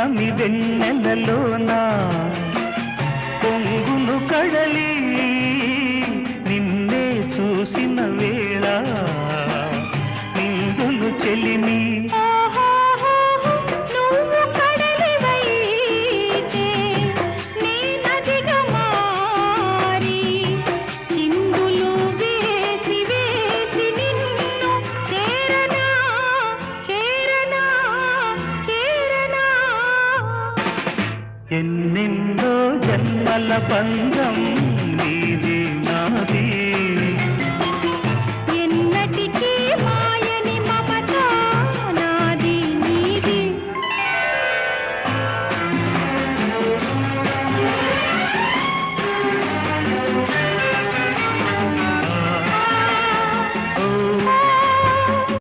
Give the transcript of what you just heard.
పున్నమి వెన్నెలలోన పొంగును కడలి నిన్నే చూసిన వేళ నిండును చెలిమి ఎన్నెన్నో జన్మల బంధం